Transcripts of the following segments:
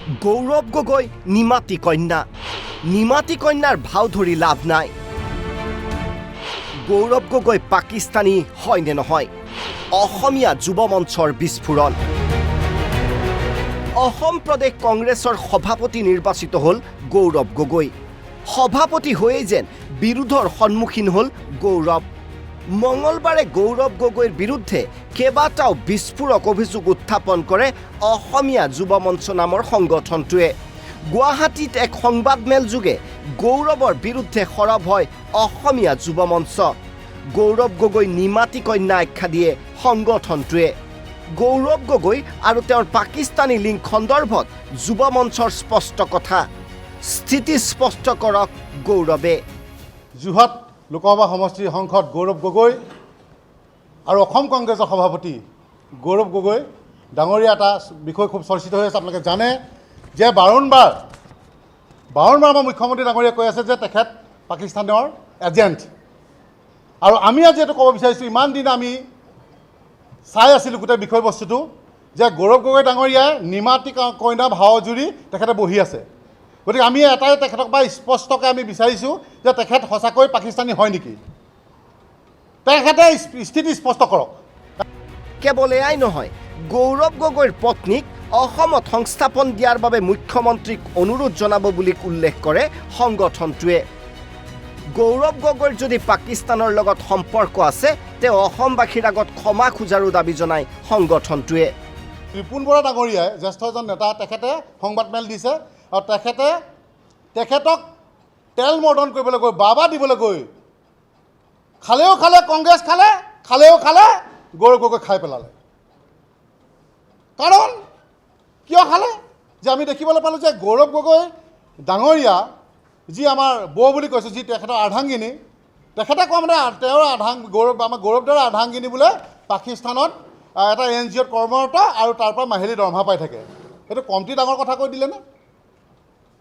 গৌৰৱ গগৈ নিমাতী কন্যাৰ ভাও ধৰি লাভ নাই। গৌৰৱ গগৈ পাকিস্তানী হয় নে নহয়? অসমীয়া যুৱ মঞ্চৰ বিস্ফোৰণ। অসম প্ৰদেশ কংগ্ৰেছৰ সভাপতি নিৰ্বাচিত হ'ল গৌৰৱ গগৈ। সভাপতি হৈয়ে যেন বিৰোধৰ সন্মুখীন হ'ল গৌৰৱ। মঙলবাৰে গৌৰৱ গগৈৰ বিৰুদ্ধে কেইবাটাও বিস্ফোৰক অভিযোগ উত্থাপন কৰে অসমীয়া যুৱ মঞ্চ নামৰ সংগঠনটোৱে। গুৱাহাটীত এক সংবাদমেল যোগে গৌৰৱৰ বিৰুদ্ধে সৰব হয় অসমীয়া যুৱ মঞ্চ। গৌৰৱ গগৈ নিমাতী কন্যা আখ্যা দিয়ে সংগঠনটোৱে। গৌৰৱ গগৈ আৰু তেওঁৰ পাকিস্তানী লিংক সন্দৰ্ভত যুৱ মঞ্চৰ স্পষ্ট কথা। স্থিতি স্পষ্ট কৰক গৌৰৱে। যোৰহাট লোকসভা সমষ্টিৰ সাংসদ গৌৰৱ গগৈ আৰু অসম কংগ্ৰেছৰ সভাপতি গৌৰৱ গগৈ ডাঙৰীয়া এটা বিষয় খুব চৰ্চিত হৈ আছে। আপোনালোকে জানে যে বাৰম্বাৰ আমাৰ মুখ্যমন্ত্ৰী ডাঙৰীয়াই কৈ আছে যে তেখেত পাকিস্তানৰ এজেণ্ট। আৰু আমি আজি এইটো ক'ব বিচাৰিছোঁ, ইমান দিন আমি চাই আছিলোঁ গোটেই বিষয়বস্তুটো যে গৌৰৱ গগৈ ডাঙৰীয়াই নিমাতী কইনা ভাও জুৰি তেখেতে বহি আছে। গতিকে আমি এটাই তেখেতক বা স্পষ্টকৈ আমি বিচাৰিছোঁ যে তেখেত সঁচাকৈ পাকিস্তানী হয় নেকি, তেখেতে স্থিতি স্পষ্ট কৰক। কেৱল এয়াই নহয়, গৌৰৱ গগৈৰ পত্নীক অসমত সংস্থাপন দিয়াৰ বাবে মুখ্যমন্ত্ৰীক অনুৰোধ জনাব বুলি উল্লেখ কৰে সংগঠনটোৱে। গৌৰৱ গগৈৰ যদি পাকিস্তানৰ লগত সম্পৰ্ক আছে তেওঁ অসমবাসীৰ আগত ক্ষমা খোজাৰো দাবী জনায় সংগঠনটোৱে। ৰিপুণ বৰা ডাঙৰীয়াই জ্যেষ্ঠ এজন নেতা, তেখেতে সংবাদমেল দিছে আৰু তেখেতক তেল মৰ্দন কৰিবলৈ গৈ বাবা দিবলৈ গৈ খালেও খালে কংগ্ৰেছ খালেও খালে গৌৰৱ গগৈ খাই পেলালে। কাৰণ কিয় খালে? যে আমি দেখিবলৈ পালোঁ যে গৌৰৱ গগৈ ডাঙৰীয়া যি আমাৰ বৌ বুলি কৈছোঁ, যি তেখেতৰ আৰ্ধাংগিনী, তেখেতে কোৱা মানে তেওঁৰ আমাৰ গৌৰৱদাৰ আৰ্ধাংগিনী বোলে পাকিস্তানত এটা NGOত কৰ্মৰত আৰু তাৰ পৰা মাহিলী দৰমহা পাই থাকে। এইটো কমটি ডাঙৰ কথা কৈ দিলেনে?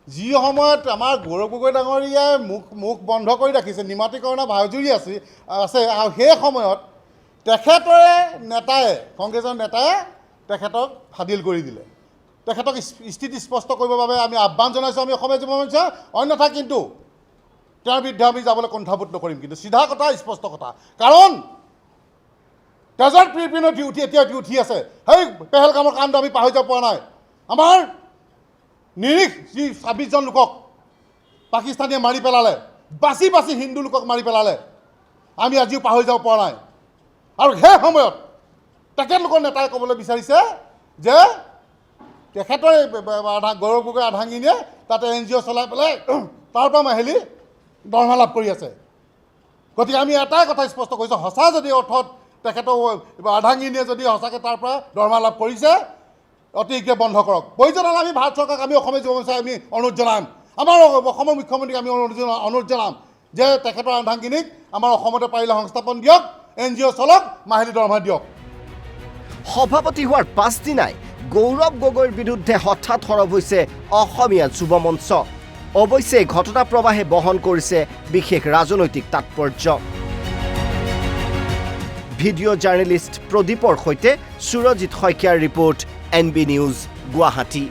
যি সময়ত আমাৰ গৌৰৱ গগৈ ডাঙৰীয়াই মুখ বন্ধ কৰি ৰাখিছে, নিমাতী কইনা ভাওজুৰি আছে আৰু সেই সময়ত তেখেতৰে নেতাই, কংগ্ৰেছৰ নেতাই তেখেতক ফাদিল কৰি দিলে। তেখেতক স্থিতি স্পষ্ট কৰিবৰ বাবে আমি আহ্বান জনাইছোঁ, আমি অসমীয়া যুৱ মঞ্চ। অন্যথা কিন্তু তেওঁৰ বিৰুদ্ধে আমি যাবলৈ কুণ্ঠাবোধ নকৰিম। কিন্তু চিধা কথা, স্পষ্ট কথা। কাৰণ তেজৰ পিৰিপিনত এতিয়া উঠি আছে। সেই পেহেলগামৰ কাণ্ড আমি পাহৰি যাব পৰা নাই। আমাৰ নিৰীহ যি 26জন লোকক পাকিস্তানীয়ে মাৰি পেলালে, বাচি হিন্দু লোকক মাৰি পেলালে, আমি আজিও পাহৰি যাব পৰা নাই। আৰু সেই সময়ত তেখেতলোকৰ নেতাই ক'বলৈ বিচাৰিছে যে তেখেতৰ গৌৰৱ গগৈ আৰ্ধাংগিনীয়ে তাতে NGO চলাই পেলাই তাৰ পৰা মাহিলী দৰমহা লাভ কৰি আছে। গতিকে আমি এটাই কথা স্পষ্ট কৰিছোঁ, সঁচা যদি অৰ্থত তেখেতৰ আৰ্ধাংগিনীয়ে যদি সঁচাকৈ তাৰ পৰা দৰমহা লাভ কৰিছে, অতি শীঘ্ৰে বন্ধ কৰক। প্ৰয়োজন হ'লে আমি ভাৰত চৰকাৰক, আমি অসমীয়া যুৱ মঞ্চই আমি অনুৰোধ জনাম, আমাৰ অসমৰ মুখ্যমন্ত্ৰীক আমি অনুৰোধ জনাম যে তেখেতৰ আৰ্ধাংগিনীক আমাৰ অসমতে পাৰিলে সংস্থাপন দিয়ক, NGO চলক, মাহিলী দৰমহা দিয়ক। সভাপতি হোৱাৰ পাছদিনাই গৌৰৱ গগৈৰ বিৰুদ্ধে হঠাৎ সৰব হৈছে অসমীয়া যুৱ মঞ্চ। অৱশ্যে ঘটনা প্ৰবাহে বহন কৰিছে বিশেষ ৰাজনৈতিক তাৎপৰ্য। ভিডিঅ' জাৰ্নেলিষ্ট প্ৰদীপৰ সৈতে সুৰজিৎ শইকীয়াৰ ৰিপৰ্ট, NB নিউজ, গুৱাহাটী।